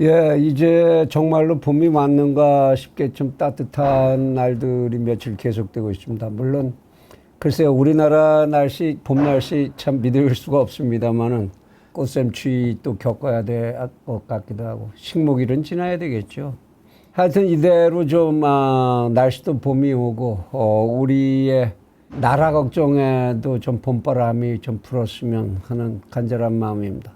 예, 이제 정말로 봄이 왔는가 싶게 좀 따뜻한 날들이 며칠 계속되고 있습니다. 물론 글쎄요, 우리나라 날씨, 봄 날씨 참 믿을 수가 없습니다만은 꽃샘추위 또 겪어야 될 것 같기도 하고 식목일은 지나야 되겠죠. 하여튼 이대로 좀 날씨도 봄이 오고 우리의 나라 걱정에도 좀 봄바람이 좀 불었으면 하는 간절한 마음입니다.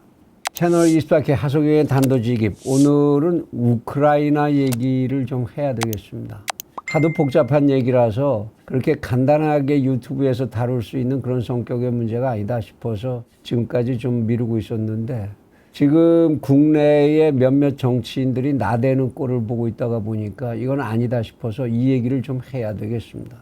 채널 24K 하석영의 단도직입. 오늘은 우크라이나 얘기를 좀 해야 되겠습니다. 하도 복잡한 얘기라서 그렇게 간단하게 유튜브에서 다룰 수 있는 그런 성격의 문제가 아니다 싶어서 지금까지 좀 미루고 있었는데, 지금 국내의 몇몇 정치인들이 나대는 꼴을 보고 있다가 보니까 이건 아니다 싶어서 이 얘기를 좀 해야 되겠습니다.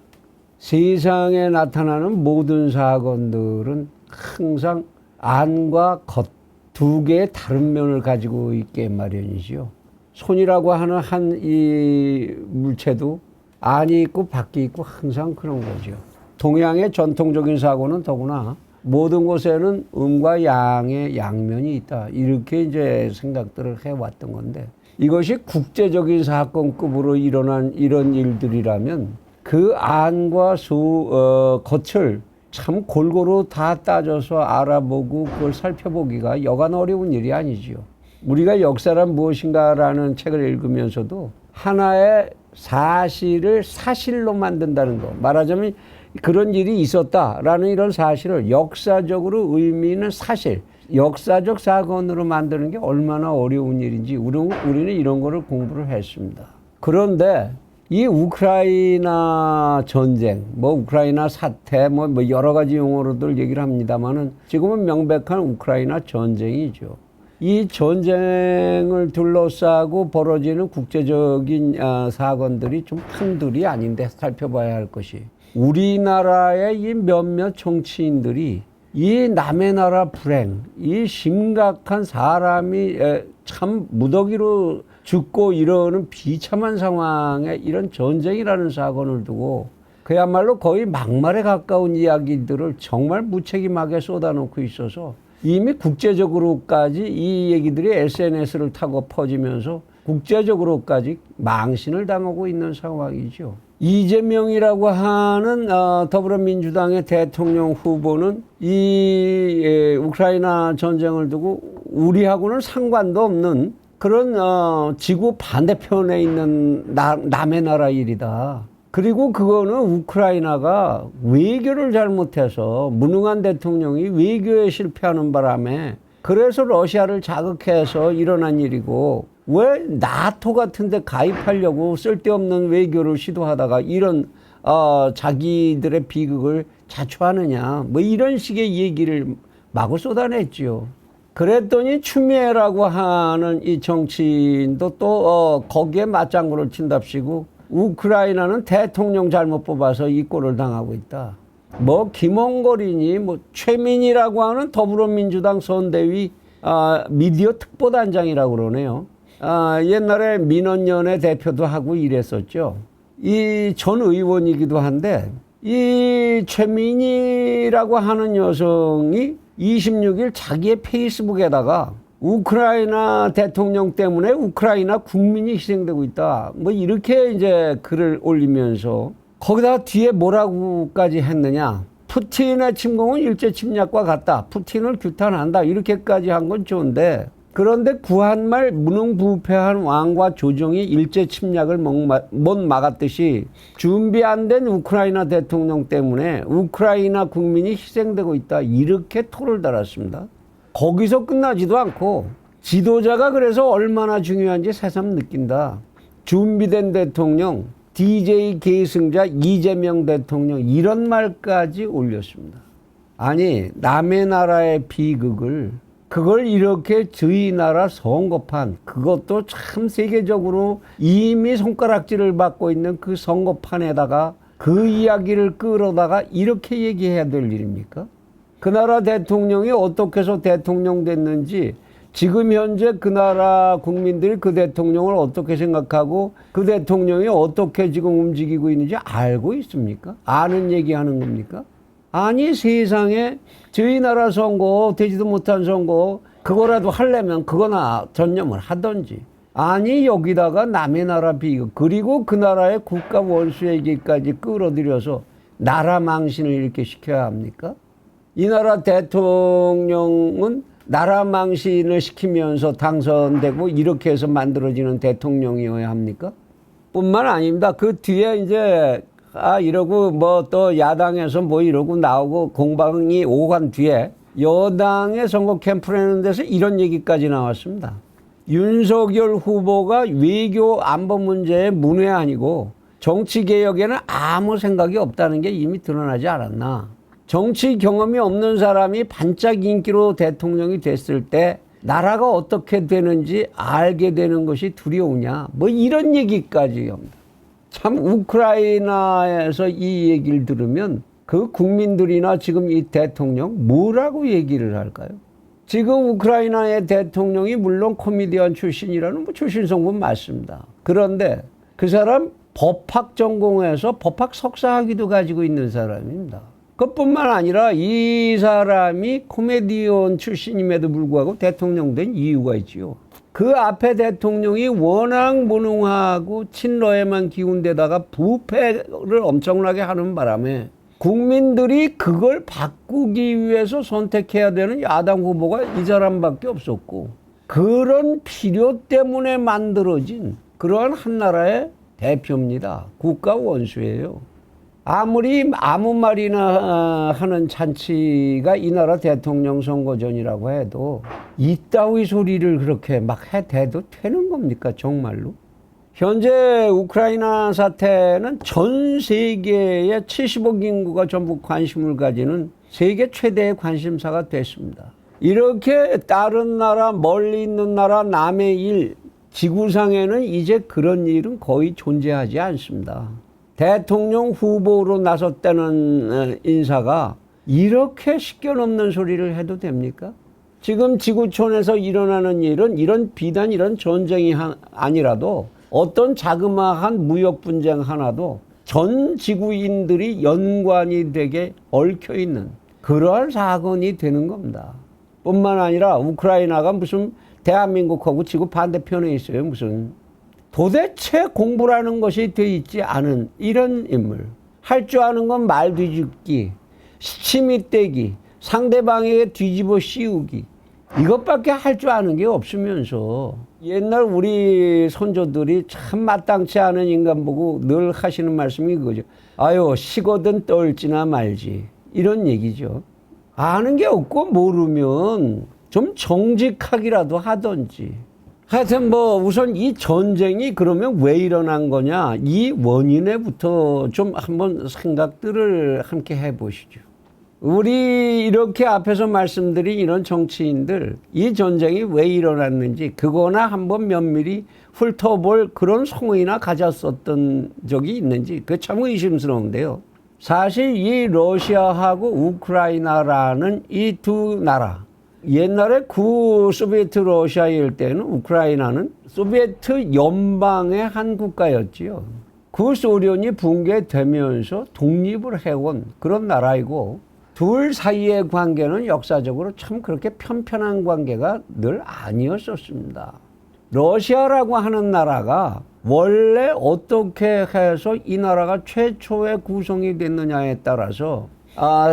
세상에 나타나는 모든 사건들은 항상 안과 겉 두 개의 다른 면을 가지고 있게 마련이지요. 손이라고 하는 한 이 물체도 안이 있고 밖이 있고 항상 그런 거죠. 동양의 전통적인 사고는 더구나 모든 곳에는 음과 양의 양면이 있다, 이렇게 이제 생각들을 해왔던 건데, 이것이 국제적인 사건급으로 일어난 이런 일들이라면 그 안과 겉을 참 골고루 다 따져서 알아보고 그걸 살펴보기가 여간 어려운 일이 아니지요. 우리가 역사란 무엇인가라는 책을 읽으면서도 하나의 사실을 사실로 만든다는 거, 말하자면 그런 일이 있었다라는 이런 사실을 역사적으로 의미 있는 사실, 역사적 사건으로 만드는 게 얼마나 어려운 일인지 우리는 이런 거를 공부를 했습니다. 그런데 이 우크라이나 전쟁, 우크라이나 사태, 여러 가지 용어로들 얘기를 합니다만은 지금은 명백한 우크라이나 전쟁이죠. 이 전쟁을 둘러싸고 벌어지는 국제적인 사건들이 좀 한둘이 아닌데 살펴봐야 할 것이, 우리나라의 이 몇몇 정치인들이 이 남의 나라 불행, 이 심각한 사람이 참 무더기로 죽고 이러는 비참한 상황에 이런 전쟁이라는 사건을 두고 그야말로 거의 막말에 가까운 이야기들을 정말 무책임하게 쏟아놓고 있어서 이미 국제적으로까지 이 얘기들이 SNS를 타고 퍼지면서 국제적으로까지 망신을 당하고 있는 상황이죠. 이재명이라고 하는 더불어민주당의 대통령 후보는 이 우크라이나 전쟁을 두고 우리하고는 상관도 없는 그런 지구 반대편에 있는 남의 나라 일이다. 그리고 그거는 우크라이나가 외교를 잘못해서 무능한 대통령이 외교에 실패하는 바람에 그래서 러시아를 자극해서 일어난 일이고, 왜 나토 같은 데 가입하려고 쓸데없는 외교를 시도하다가 이런 자기들의 비극을 자초하느냐, 이런 식의 얘기를 마구 쏟아냈지요. 그랬더니 추미애라고 하는 이 정치인도 또 거기에 맞장구를 친답시고 우크라이나는 대통령 잘못 뽑아서 이 꼴을 당하고 있다. 김홍걸이니 최민희라고 하는 더불어민주당 선대위 미디어 특보단장이라고 그러네요. 옛날에 민원연의 대표도 하고 이랬었죠. 이 전 의원이기도 한데, 이 최민희라고 하는 여성이 26일 자기의 페이스북에다가 우크라이나 대통령 때문에 우크라이나 국민이 희생되고 있다, 이렇게 이제 글을 올리면서 거기다가 뒤에 뭐라고까지 했느냐, 푸틴의 침공은 일제 침략과 같다, 푸틴을 규탄한다, 이렇게까지 한 건 좋은데, 그런데 구한말 무능부패한 왕과 조정이 일제 침략을 못 막았듯이 준비 안 된 우크라이나 대통령 때문에 우크라이나 국민이 희생되고 있다, 이렇게 토를 달았습니다. 거기서 끝나지도 않고 지도자가 그래서 얼마나 중요한지 새삼 느낀다. 준비된 대통령, DJ 계승자 이재명 대통령, 이런 말까지 올렸습니다. 아니, 남의 나라의 비극을 그걸 이렇게 저희 나라 선거판, 그것도 참 세계적으로 이미 손가락질을 받고 있는 그 선거판에다가 그 이야기를 끌어다가 이렇게 얘기해야 될 일입니까? 그 나라 대통령이 어떻게 해서 대통령 됐는지, 지금 현재 그 나라 국민들이 그 대통령을 어떻게 생각하고 그 대통령이 어떻게 지금 움직이고 있는지 알고 있습니까? 아는 얘기하는 겁니까? 아니, 세상에 저희 나라 선거, 되지도 못한 선거, 그거라도 하려면 그거나 전념을 하든지, 아니 여기다가 남의 나라 비극 그리고 그 나라의 국가 원수 얘기까지 끌어들여서 나라 망신을 이렇게 시켜야 합니까? 이 나라 대통령은 나라 망신을 시키면서 당선되고 이렇게 해서 만들어지는 대통령이어야 합니까? 뿐만 아닙니다. 그 뒤에 이제 이러고 뭐 또 야당에서 뭐 이러고 나오고 공방이 오고 간 뒤에 여당의 선거 캠프라는 데서 이런 얘기까지 나왔습니다. 윤석열 후보가 외교 안보 문제의 문외 아니고 정치개혁에는 아무 생각이 없다는 게 이미 드러나지 않았나. 정치 경험이 없는 사람이 반짝 인기로 대통령이 됐을 때 나라가 어떻게 되는지 알게 되는 것이 두려우냐. 뭐 이런 얘기까지 합니다. 참 우크라이나에서 이 얘기를 들으면 그 국민들이나 지금 이 대통령 뭐라고 얘기를 할까요? 지금 우크라이나의 대통령이 물론 코미디언 출신이라는 뭐 출신 성분 맞습니다. 그런데 그 사람 법학 전공해서 법학 석사 학위도 가지고 있는 사람입니다. 그것뿐만 아니라 이 사람이 코미디언 출신임에도 불구하고 대통령 된 이유가 있지요. 그 앞에 대통령이 워낙 무능하고 친러에만 기운 데다가 부패를 엄청나게 하는 바람에 국민들이 그걸 바꾸기 위해서 선택해야 되는 야당 후보가 이 사람밖에 없었고 그런 필요 때문에 만들어진 그러한 한 나라의 대표입니다. 국가 원수예요. 아무리 아무 말이나 하는 잔치가 이 나라 대통령 선거 전이라고 해도 이따위 소리를 그렇게 막 해대도 되는 겁니까 정말로? 현재 우크라이나 사태는 전 세계의 70억 인구가 전부 관심을 가지는 세계 최대의 관심사가 됐습니다. 이렇게 다른 나라, 멀리 있는 나라, 남의 일, 지구상에는 이제 그런 일은 거의 존재하지 않습니다. 대통령 후보로 나섰다는 인사가 이렇게 시껴넘는 소리를 해도 됩니까? 지금 지구촌에서 일어나는 일은 이런 비단 이런 전쟁이 아니라도 어떤 자그마한 무역 분쟁 하나도 전 지구인들이 연관이 되게 얽혀있는 그러한 사건이 되는 겁니다. 뿐만 아니라 우크라이나가 무슨 대한민국하고 지구 반대편에 있어요. 무슨 도대체 공부라는 것이 돼 있지 않은 이런 인물. 할 줄 아는 건 말 뒤집기, 시치미 떼기, 상대방에게 뒤집어 씌우기. 이것밖에 할 줄 아는 게 없으면서 옛날 우리 손조들이 참 마땅치 않은 인간 보고 늘 하시는 말씀이 그거죠. 아유 식어든 떨지나 말지. 이런 얘기죠. 아는 게 없고 모르면 좀 정직하기라도 하던지. 하여튼 뭐 우선 이 전쟁이 그러면 왜 일어난 거냐. 이 원인에부터 좀 한번 생각들을 함께 해보시죠. 우리 이렇게 앞에서 말씀드린 이런 정치인들 이 전쟁이 왜 일어났는지 그거나 한번 면밀히 훑어볼 그런 성의나 가졌었던 적이 있는지 그게 참 의심스러운데요. 사실 이 러시아하고 우크라이나라는 이 두 나라 옛날에 소비에트 러시아일 때는 우크라이나는 소비에트 연방의 한 국가였지요. 그 소련이 붕괴되면서 독립을 해온 그런 나라이고 둘 사이의 관계는 역사적으로 참 그렇게 편편한 관계가 늘 아니었었습니다. 러시아라고 하는 나라가 원래 어떻게 해서 이 나라가 최초의 구성이 됐느냐에 따라서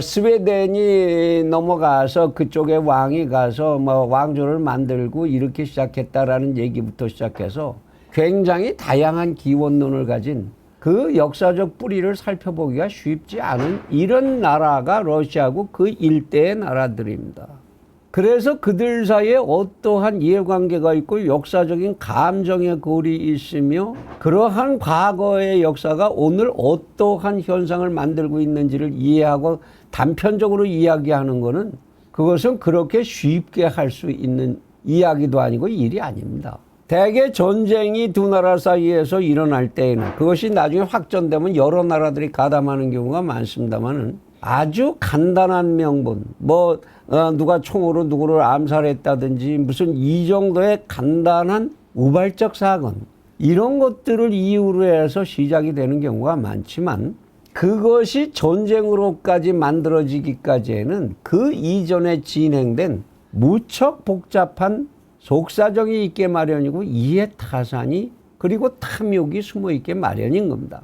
스웨덴이 넘어가서 그쪽에 왕이 가서 뭐 왕조를 만들고 이렇게 시작했다라는 얘기부터 시작해서 굉장히 다양한 기원론을 가진 그 역사적 뿌리를 살펴보기가 쉽지 않은 이런 나라가 러시아고 그 일대의 나라들입니다. 그래서 그들 사이에 어떠한 이해관계가 있고 역사적인 감정의 골이 있으며 그러한 과거의 역사가 오늘 어떠한 현상을 만들고 있는지를 이해하고 단편적으로 이야기하는 것은 그것은 그렇게 쉽게 할 수 있는 이야기도 아니고 일이 아닙니다. 대개 전쟁이 두 나라 사이에서 일어날 때에는 그것이 나중에 확전되면 여러 나라들이 가담하는 경우가 많습니다만은 아주 간단한 명분, 누가 총으로 누구를 암살했다든지 무슨 이 정도의 간단한 우발적 사건, 이런 것들을 이유로 해서 시작이 되는 경우가 많지만 그것이 전쟁으로까지 만들어지기까지에는 그 이전에 진행된 무척 복잡한 속사정이 있게 마련이고 이해 타산이 그리고 탐욕이 숨어 있게 마련인 겁니다.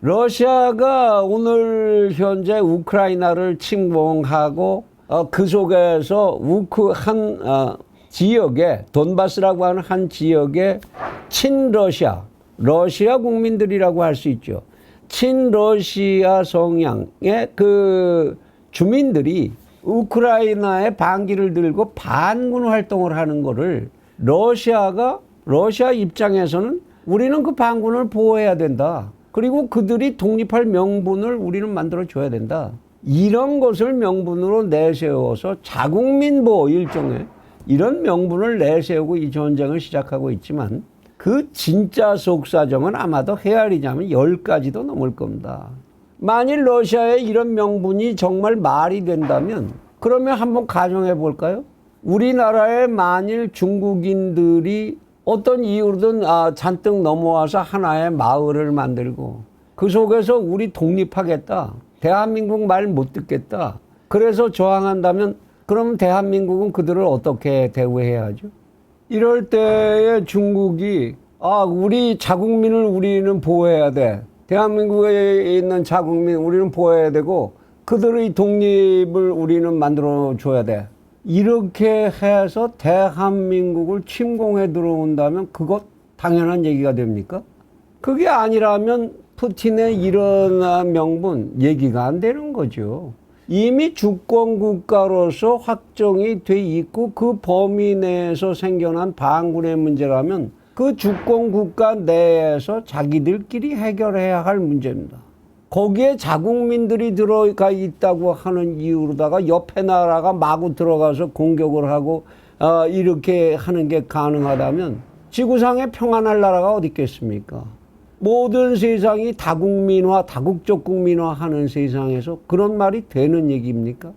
러시아가 오늘 현재 우크라이나를 침공하고 그 속에서 한 지역에 돈바스라고 하는 한 지역에 친러시아, 러시아 국민들이라고 할 수 있죠. 친러시아 성향의 그 주민들이 우크라이나의 반기를 들고 반군 활동을 하는 거를 러시아 입장에서는 우리는 그 반군을 보호해야 된다. 그리고 그들이 독립할 명분을 우리는 만들어줘야 된다. 이런 것을 명분으로 내세워서 자국민 보호 일종의 이런 명분을 내세우고 이 전쟁을 시작하고 있지만 그 진짜 속사정은 아마도 헤아리자면 10가지도 넘을 겁니다. 만일 러시아의 이런 명분이 정말 말이 된다면 그러면 한번 가정해 볼까요? 우리나라에 만일 중국인들이 어떤 이유로든 잔뜩 넘어와서 하나의 마을을 만들고 그 속에서 우리 독립하겠다. 대한민국 말 못 듣겠다. 그래서 저항한다면 그럼 대한민국은 그들을 어떻게 대우해야 하죠? 이럴 때에 중국이 우리 자국민을 우리는 보호해야 돼. 대한민국에 있는 자국민 우리는 보호해야 되고 그들의 독립을 우리는 만들어줘야 돼. 이렇게 해서 대한민국을 침공해 들어온다면 그것 당연한 얘기가 됩니까? 그게 아니라면 푸틴의 이런 명분 얘기가 안 되는 거죠. 이미 주권국가로서 확정이 돼 있고 그 범위 내에서 생겨난 반군의 문제라면 그 주권국가 내에서 자기들끼리 해결해야 할 문제입니다. 거기에 자국민들이 들어가 있다고 하는 이유로다가 옆에 나라가 마구 들어가서 공격을 하고 이렇게 하는 게 가능하다면 지구상에 평안할 나라가 어디 있겠습니까? 모든 세상이 다국민화, 다국적 국민화 하는 세상에서 그런 말이 되는 얘기입니까?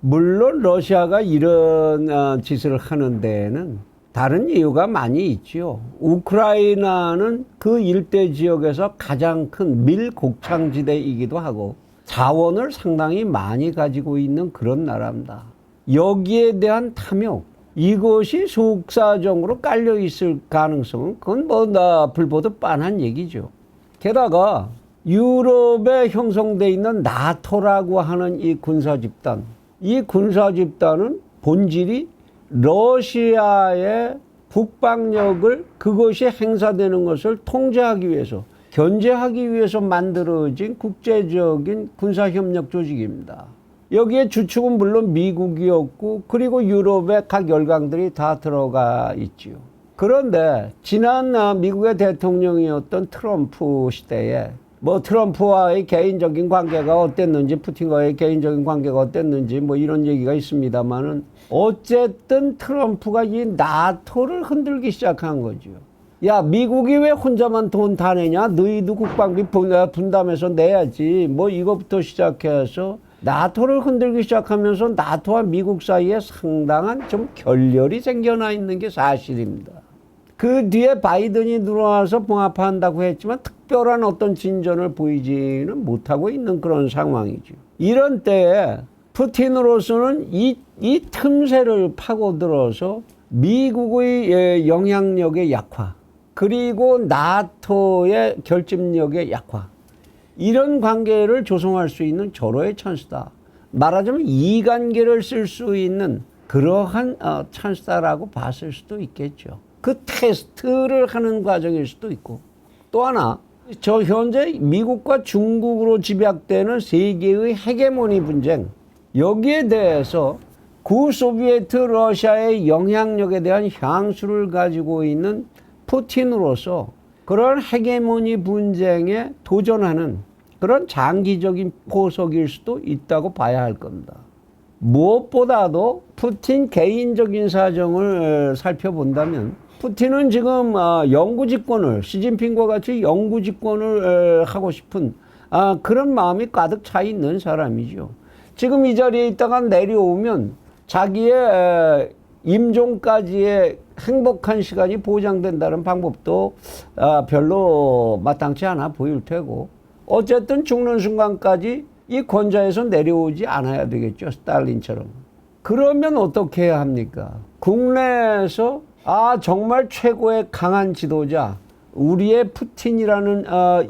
물론 러시아가 이런 짓을 하는 데에는 다른 이유가 많이 있죠. 우크라이나는 그 일대 지역에서 가장 큰 밀곡창지대이기도 하고 자원을 상당히 많이 가지고 있는 그런 나라입니다. 여기에 대한 탐욕, 이것이 속사정으로 깔려 있을 가능성은 그건 불보듯 뻔한 얘기죠. 게다가 유럽에 형성되어 있는 나토라고 하는 이 군사집단, 이 군사집단은 본질이 러시아의 북방력을 그것이 행사되는 것을 통제하기 위해서 견제하기 위해서 만들어진 국제적인 군사협력 조직입니다. 여기에 주축은 물론 미국이었고 그리고 유럽의 각 열강들이 다 들어가 있지요. 그런데 지난 미국의 대통령이었던 트럼프 시대에 트럼프와의 개인적인 관계가 어땠는지 푸틴과의 개인적인 관계가 어땠는지 이런 얘기가 있습니다만은 어쨌든 트럼프가 이 나토를 흔들기 시작한 거죠. 야, 미국이 왜 혼자만 돈 다 내냐? 너희도 국방비 분담해서 내야지. 이거부터 시작해서 나토를 흔들기 시작하면서 나토와 미국 사이에 상당한 좀 결렬이 생겨나 있는 게 사실입니다. 그 뒤에 바이든이 들어와서 봉합한다고 했지만 특별한 어떤 진전을 보이지는 못하고 있는 그런 상황이죠. 이런 때에 푸틴으로서는 이 틈새를 파고들어서 미국의 영향력의 약화, 그리고 나토의 결집력의 약화, 이런 관계를 조성할 수 있는 절호의 찬스다. 말하자면 이관계를 쓸 수 있는 그러한 찬스다라고 봤을 수도 있겠죠. 그 테스트를 하는 과정일 수도 있고, 또 하나 현재 미국과 중국으로 집약되는 세계의 헤게모니 분쟁, 여기에 대해서 구소비에트 러시아의 영향력에 대한 향수를 가지고 있는 푸틴으로서 그런 헤게모니 분쟁에 도전하는 그런 장기적인 포석일 수도 있다고 봐야 할 겁니다. 무엇보다도 푸틴 개인적인 사정을 살펴본다면 푸틴은 지금 영구집권을, 시진핑과 같이 영구집권을 하고 싶은 그런 마음이 가득 차 있는 사람이죠. 지금 이 자리에 있다가 내려오면 자기의 임종까지의 행복한 시간이 보장된다는 방법도 별로 마땅치 않아 보일 테고, 어쨌든 죽는 순간까지 이 권좌에서 내려오지 않아야 되겠죠. 스탈린처럼. 그러면 어떻게 해야 합니까? 국내에서 정말 최고의 강한 지도자, 우리의 푸틴이라는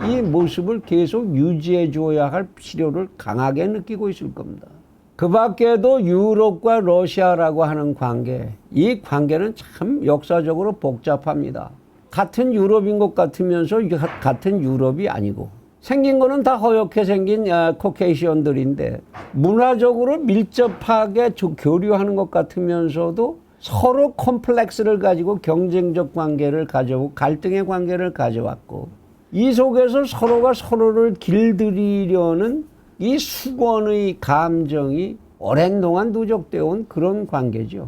이 모습을 계속 유지해 줘야 할 필요를 강하게 느끼고 있을 겁니다. 그 밖에도 유럽과 러시아라고 하는 관계, 이 관계는 참 역사적으로 복잡합니다. 같은 유럽인 것 같으면서 같은 유럽이 아니고, 생긴 거는 다 허옇게 생긴 코케이시언들인데 문화적으로 밀접하게 교류하는 것 같으면서도 서로 콤플렉스를 가지고 경쟁적 관계를 가져오고 갈등의 관계를 가져왔고, 이 속에서 서로가 서로를 길들이려는 이 수건의 감정이 오랜 동안 누적되어 온 그런 관계죠.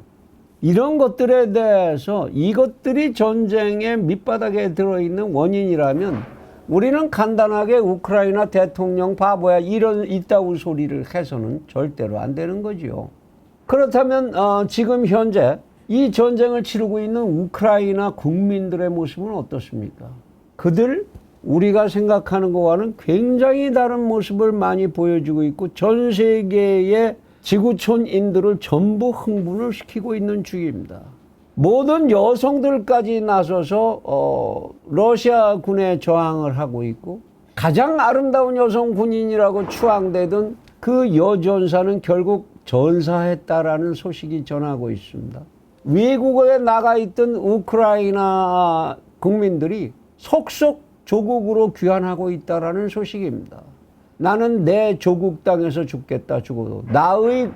이런 것들에 대해서 이것들이 전쟁의 밑바닥에 들어있는 원인이라면 우리는 간단하게 우크라이나 대통령 바보야 이따위 소리를 해서는 절대로 안 되는 거죠. 그렇다면 지금 현재 이 전쟁을 치르고 있는 우크라이나 국민들의 모습은 어떻습니까? 그들 우리가 생각하는 것과는 굉장히 다른 모습을 많이 보여주고 있고 전 세계의 지구촌인들을 전부 흥분을 시키고 있는 중입니다. 모든 여성들까지 나서서 러시아 군에 저항을 하고 있고, 가장 아름다운 여성 군인이라고 추앙되던 그 여전사는 결국 전사했다라는 소식이 전하고 있습니다. 외국에 나가 있던 우크라이나 국민들이 속속 조국으로 귀환하고 있다라는 소식입니다. 나는 내 조국 땅에서 죽겠다, 죽어도 나의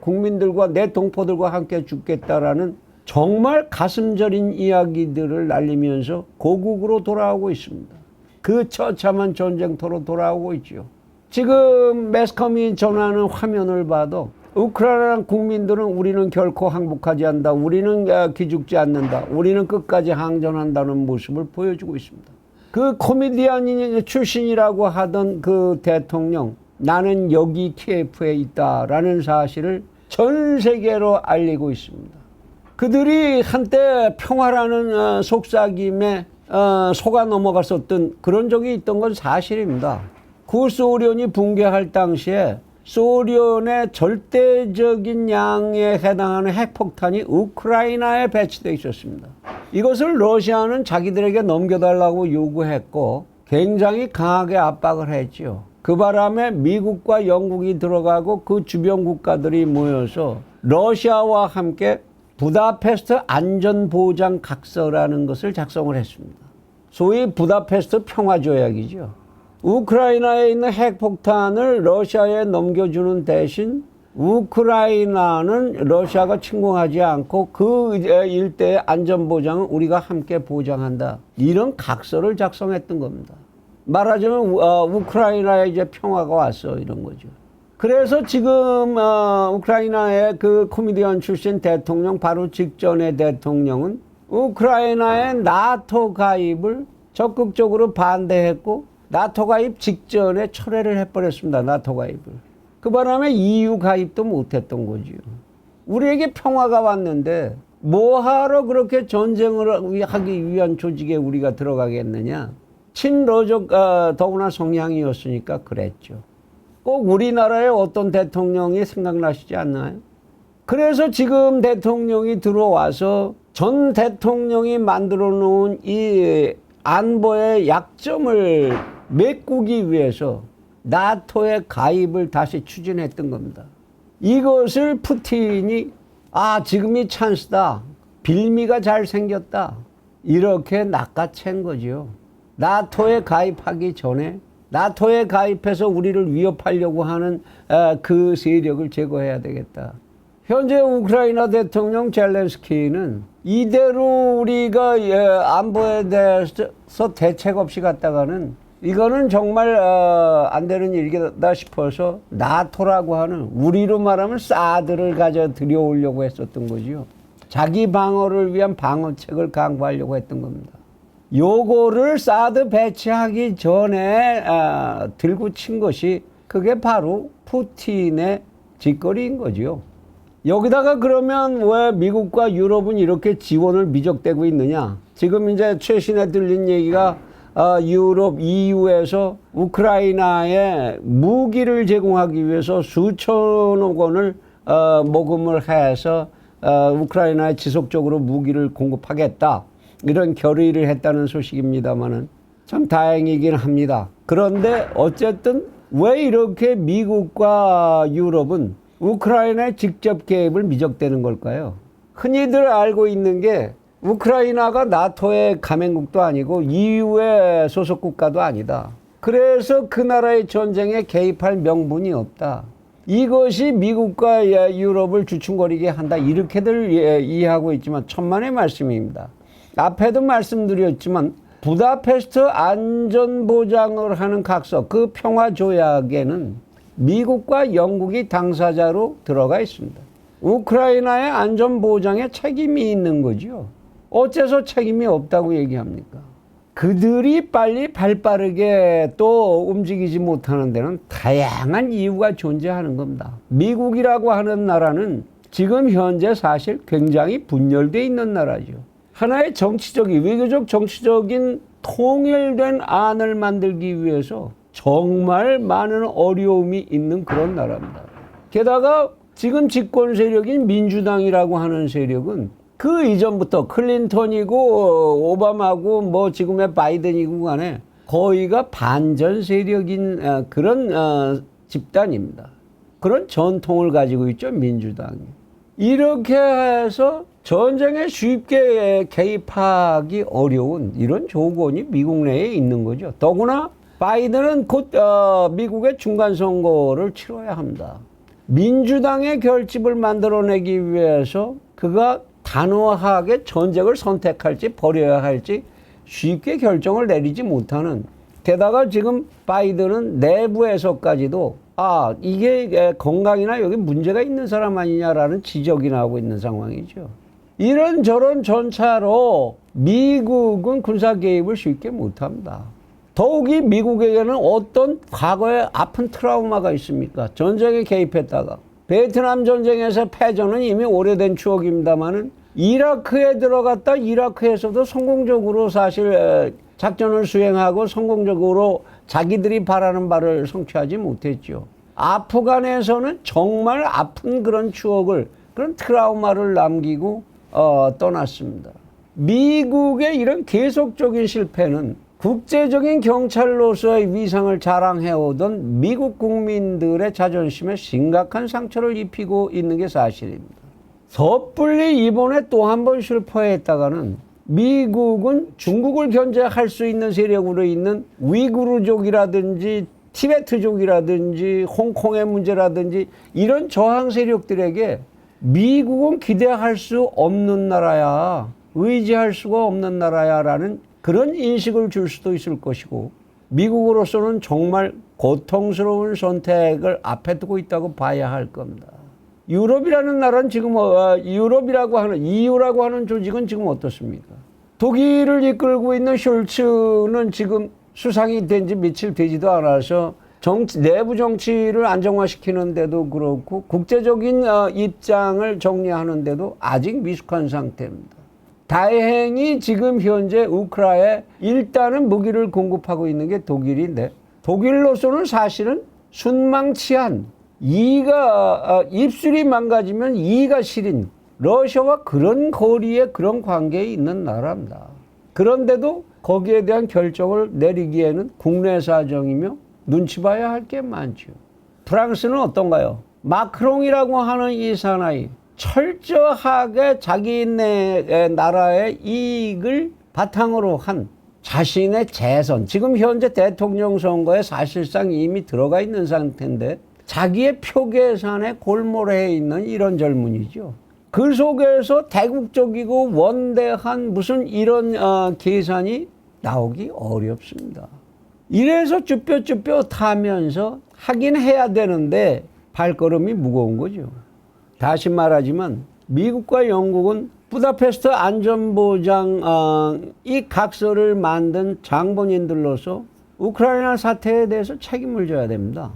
국민들과 내 동포들과 함께 죽겠다라는 정말 가슴 저린 이야기들을 날리면서 고국으로 돌아오고 있습니다. 그 처참한 전쟁터로 돌아오고 있죠. 지금 매스컴이 전하는 화면을 봐도 우크라이나 국민들은 우리는 결코 항복하지 않는다, 우리는 기죽지 않는다, 우리는 끝까지 항전한다는 모습을 보여주고 있습니다. 그 코미디언 출신이라고 하던 그 대통령, 나는 여기 키예프에 있다라는 사실을 전 세계로 알리고 있습니다. 그들이 한때 평화라는 속삭임에 속아 넘어갔었던 그런 적이 있던 건 사실입니다. 구소련이 붕괴할 당시에 소련의 절대적인 양에 해당하는 핵폭탄이 우크라이나에 배치되어 있었습니다. 이것을 러시아는 자기들에게 넘겨달라고 요구했고 굉장히 강하게 압박을 했죠. 그 바람에 미국과 영국이 들어가고 그 주변 국가들이 모여서 러시아와 함께 부다페스트 안전보장 각서라는 것을 작성을 했습니다. 소위 부다페스트 평화조약이죠. 우크라이나에 있는 핵폭탄을 러시아에 넘겨주는 대신 우크라이나는 러시아가 침공하지 않고 그 일대의 안전보장은 우리가 함께 보장한다, 이런 각서를 작성했던 겁니다. 말하자면 우크라이나에 이제 평화가 왔어, 이런 거죠. 그래서 지금 우크라이나의 그 코미디언 출신 대통령 바로 직전의 대통령은 우크라이나의 나토 가입을 적극적으로 반대했고 나토 가입 직전에 철회를 해버렸습니다. 나토 가입을. 그 바람에 EU 가입도 못했던 거죠. 우리에게 평화가 왔는데 뭐하러 그렇게 전쟁을 하기 위한 조직에 우리가 들어가겠느냐. 친러적 더구나 성향이었으니까 그랬죠. 꼭 우리나라의 어떤 대통령이 생각나시지 않나요? 그래서 지금 대통령이 들어와서 전 대통령이 만들어 놓은 이 안보의 약점을 메꾸기 위해서 나토의 가입을 다시 추진했던 겁니다. 이것을 푸틴이 지금이 찬스다, 빌미가 잘 생겼다, 이렇게 낚아챈 거죠. 나토에 가입하기 전에 나토에 가입해서 우리를 위협하려고 하는 그 세력을 제거해야 되겠다. 현재 우크라이나 대통령 젤렌스키는 이대로 우리가 안보에 대해서 대책 없이 갔다가는 이거는 정말 안 되는 일이다 싶어서 나토라고 하는, 우리로 말하면 사드를 가져 들여오려고 했었던 거죠. 자기 방어를 위한 방어책을 강구하려고 했던 겁니다. 요거를 사드 배치하기 전에 들고 친 것이 그게 바로 푸틴의 짓거리인 거죠. 여기다가 그러면 왜 미국과 유럽은 이렇게 지원을 미적대고 있느냐. 지금 이제 최신에 들린 얘기가 유럽 EU에서 우크라이나에 무기를 제공하기 위해서 수천억 원을 모금을 해서 우크라이나에 지속적으로 무기를 공급하겠다. 이런 결의를 했다는 소식입니다만은 참 다행이긴 합니다. 그런데 어쨌든 왜 이렇게 미국과 유럽은 우크라이나에 직접 개입을 미적대는 걸까요? 흔히들 알고 있는 게 우크라이나가 나토의 가맹국도 아니고 EU의 소속 국가도 아니다. 그래서 그 나라의 전쟁에 개입할 명분이 없다. 이것이 미국과 유럽을 주춤거리게 한다. 이렇게들 이해하고 있지만 천만의 말씀입니다. 앞에도 말씀드렸지만 부다페스트 안전보장을 하는 각서, 그 평화조약에는 미국과 영국이 당사자로 들어가 있습니다. 우크라이나의 안전보장에 책임이 있는 거죠. 어째서 책임이 없다고 얘기합니까? 그들이 빨리 발빠르게 또 움직이지 못하는 데는 다양한 이유가 존재하는 겁니다. 미국이라고 하는 나라는 지금 현재 사실 굉장히 분열되어 있는 나라죠. 하나의 정치적인, 외교적 정치적인 통일된 안을 만들기 위해서 정말 많은 어려움이 있는 그런 나라입니다. 게다가 지금 집권 세력인 민주당이라고 하는 세력은 그 이전부터 클린턴이고 오바마고 뭐 지금의 바이든이고 간에 거의가 반전 세력인 그런 집단입니다. 그런 전통을 가지고 있죠, 민주당이. 이렇게 해서 전쟁에 쉽게 개입하기 어려운 이런 조건이 미국 내에 있는 거죠. 더구나 바이든은 곧 미국의 중간선거를 치러야 합니다. 민주당의 결집을 만들어내기 위해서 그가 단호하게 전쟁을 선택할지 버려야 할지 쉽게 결정을 내리지 못하는, 게다가 지금 바이든은 내부에서까지도 이게 건강이나 여기 문제가 있는 사람 아니냐라는 지적이 나오고 있는 상황이죠. 이런저런 전차로 미국은 군사 개입을 쉽게 못합니다. 더욱이 미국에게는 어떤 과거에 아픈 트라우마가 있습니까? 전쟁에 개입했다가 베트남 전쟁에서 패전은 이미 오래된 추억입니다만은 이라크에 들어갔다 이라크에서도 성공적으로 사실 작전을 수행하고 성공적으로 자기들이 바라는 바를 성취하지 못했죠. 아프간에서는 정말 아픈 그런 추억을, 그런 트라우마를 남기고 떠났습니다. 미국의 이런 계속적인 실패는 국제적인 경찰로서의 위상을 자랑해오던 미국 국민들의 자존심에 심각한 상처를 입히고 있는 게 사실입니다. 섣불리 이번에 또 한 번 실패했다가는 미국은 중국을 견제할 수 있는 세력으로 있는 위구르족이라든지 티베트족이라든지 홍콩의 문제라든지 이런 저항 세력들에게 미국은 기대할 수 없는 나라야, 의지할 수가 없는 나라야 라는 그런 인식을 줄 수도 있을 것이고, 미국으로서는 정말 고통스러운 선택을 앞에 두고 있다고 봐야 할 겁니다. 유럽이라는 나라는 지금 유럽이라고 하는 EU라고 하는 조직은 지금 어떻습니까? 독일을 이끌고 있는 숄츠는 지금 수상이 된 지 며칠 되지도 않아서 내부 정치를 안정화시키는데도 그렇고 국제적인 입장을 정리하는데도 아직 미숙한 상태입니다. 다행히 지금 현재 우크라이나에 일단은 무기를 공급하고 있는 게 독일인데, 독일로서는 사실은 순망치한 입술이 망가지면 이가 시린 러시아와 그런 거리에 그런 관계에 있는 나라입니다. 그런데도 거기에 대한 결정을 내리기에는 국내 사정이며 눈치 봐야 할 게 많죠. 프랑스는 어떤가요? 마크롱이라고 하는 이 사나이 철저하게 자기네 나라의 이익을 바탕으로 한 자신의 재선, 지금 현재 대통령 선거에 사실상 이미 들어가 있는 상태인데 자기의 표 계산에 골몰해 있는 이런 젊은이죠. 그 속에서 대국적이고 원대한 무슨 이런 계산이 나오기 어렵습니다. 이래서 쭈뼛쭈뼛 하면서 하긴 해야 되는데 발걸음이 무거운 거죠. 다시 말하지만 미국과 영국은 부다페스트 안전보장 이 각서를 만든 장본인들로서 우크라이나 사태에 대해서 책임을 져야 됩니다.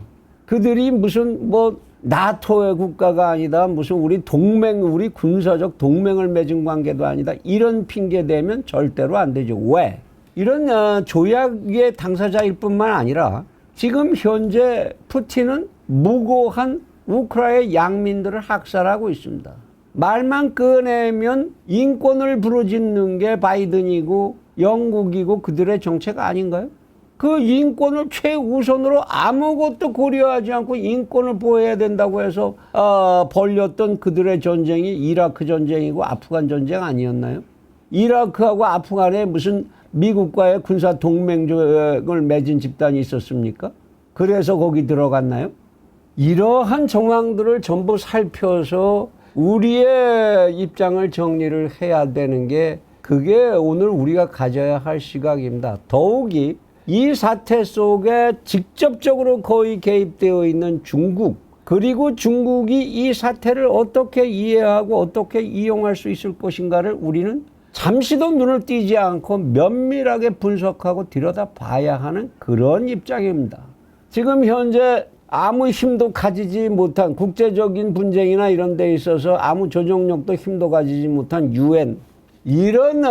그들이 무슨 나토의 국가가 아니다, 무슨 우리 군사적 동맹을 맺은 관계도 아니다, 이런 핑계 대면 절대로 안 되죠. 왜? 이런 조약의 당사자일 뿐만 아니라 지금 현재 푸틴은 무고한 우크라이나 양민들을 학살하고 있습니다. 말만 꺼내면 인권을 부르짖는 게 바이든이고 영국이고 그들의 정책 아닌가요? 그 인권을 최우선으로 아무것도 고려하지 않고 인권을 보호해야 된다고 해서 벌였던 그들의 전쟁이 이라크 전쟁이고 아프간 전쟁 아니었나요? 이라크하고 아프간에 무슨 미국과의 군사 동맹을 맺은 집단이 있었습니까? 그래서 거기 들어갔나요? 이러한 정황들을 전부 살펴서 우리의 입장을 정리를 해야 되는 게 그게 오늘 우리가 가져야 할 시각입니다. 더욱이 이 사태 속에 직접적으로 거의 개입되어 있는 중국, 그리고 중국이 이 사태를 어떻게 이해하고 어떻게 이용할 수 있을 것인가를 우리는 잠시도 눈을 띄지 않고 면밀하게 분석하고 들여다봐야 하는 그런 입장입니다. 지금 현재 아무 힘도 가지지 못한 국제적인 분쟁이나 이런 데 있어서 아무 조정력도 힘도 가지지 못한 UN, 이런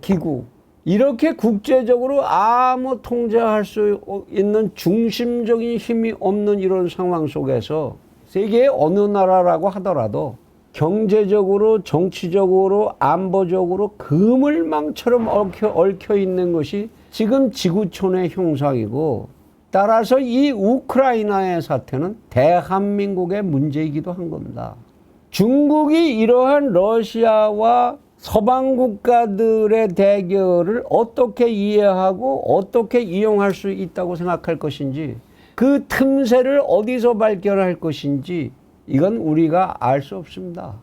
기구, 이렇게 국제적으로 아무 통제할 수 있는 중심적인 힘이 없는 이런 상황 속에서 세계의 어느 나라라고 하더라도 경제적으로, 정치적으로, 안보적으로 그물망처럼 얽혀 있는 것이 지금 지구촌의 형상이고, 따라서 이 우크라이나의 사태는 대한민국의 문제이기도 한 겁니다. 중국이 이러한 러시아와 서방 국가들의 대결을 어떻게 이해하고 어떻게 이용할 수 있다고 생각할 것인지, 그 틈새를 어디서 발견할 것인지 이건 우리가 알 수 없습니다.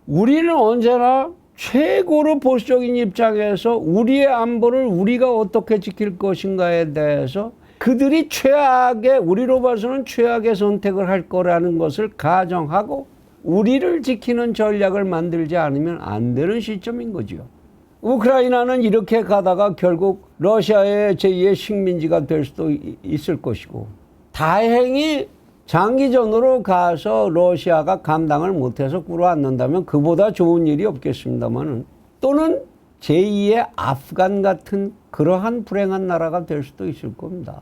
우리는 언제나 최고로 보수적인 입장에서 우리의 안보를 우리가 어떻게 지킬 것인가에 대해서 그들이 최악의, 우리로 봐서는 최악의 선택을 할 거라는 것을 가정하고 우리를 지키는 전략을 만들지 않으면 안 되는 시점인 거죠. 우크라이나는 이렇게 가다가 결국 러시아의 제2의 식민지가 될 수도 있을 것이고, 다행히 장기전으로 가서 러시아가 감당을 못해서 꿇어앉는다면 그보다 좋은 일이 없겠습니다만, 또는 제2의 아프간 같은 그러한 불행한 나라가 될 수도 있을 겁니다.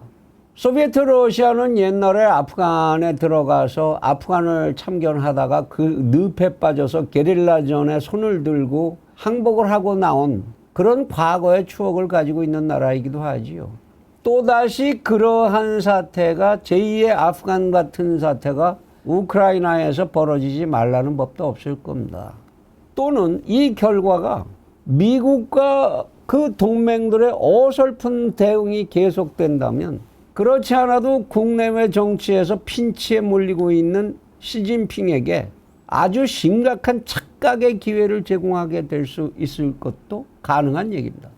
소비에트 러시아는 옛날에 아프간에 들어가서 아프간을 참견하다가 그 늪에 빠져서 게릴라전에 손을 들고 항복을 하고 나온 그런 과거의 추억을 가지고 있는 나라이기도 하지요. 또다시 그러한 사태가, 제2의 아프간 같은 사태가 우크라이나에서 벌어지지 말라는 법도 없을 겁니다. 또는 이 결과가 미국과 그 동맹들의 어설픈 대응이 계속된다면, 그렇지 않아도 국내외 정치에서 핀치에 몰리고 있는 시진핑에게 아주 심각한 착각의 기회를 제공하게 될 수 있을 것도 가능한 얘기입니다.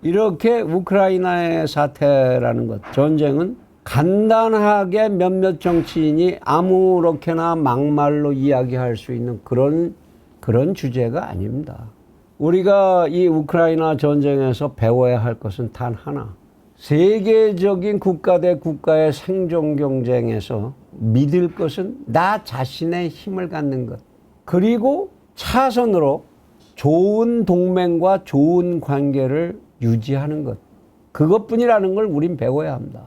이렇게 우크라이나의 사태라는 것, 전쟁은 간단하게 몇몇 정치인이 아무렇게나 막말로 이야기할 수 있는 그런 주제가 아닙니다. 우리가 이 우크라이나 전쟁에서 배워야 할 것은 단 하나. 세계적인 국가 대 국가의 생존 경쟁에서 믿을 것은 나 자신의 힘을 갖는 것. 그리고 차선으로 좋은 동맹과 좋은 관계를 유지하는 것. 그것뿐이라는 걸 우린 배워야 합니다.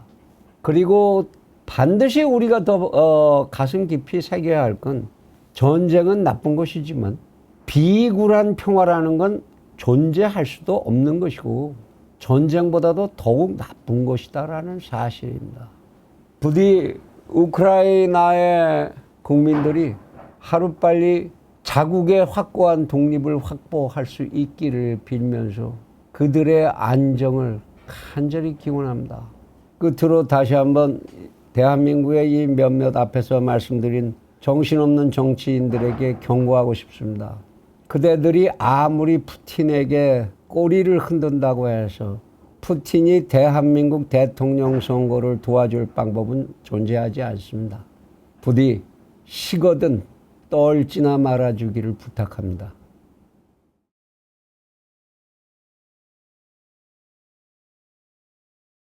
그리고 반드시 우리가 더 가슴 깊이 새겨야 할 건, 전쟁은 나쁜 것이지만 비굴한 평화라는 건 존재할 수도 없는 것이고 전쟁보다도 더욱 나쁜 것이다라는 사실입니다. 부디 우크라이나의 국민들이 하루빨리 자국의 확고한 독립을 확보할 수 있기를 빌면서 그들의 안정을 간절히 기원합니다. 끝으로 다시 한번 대한민국의 이 몇몇 앞에서 말씀드린 정신없는 정치인들에게 경고하고 싶습니다. 그대들이 아무리 푸틴에게 꼬리를 흔든다고 해서 푸틴이 대한민국 대통령 선거를 도와줄 방법은 존재하지 않습니다. 부디 식어든 떨지나 말아주기를 부탁합니다.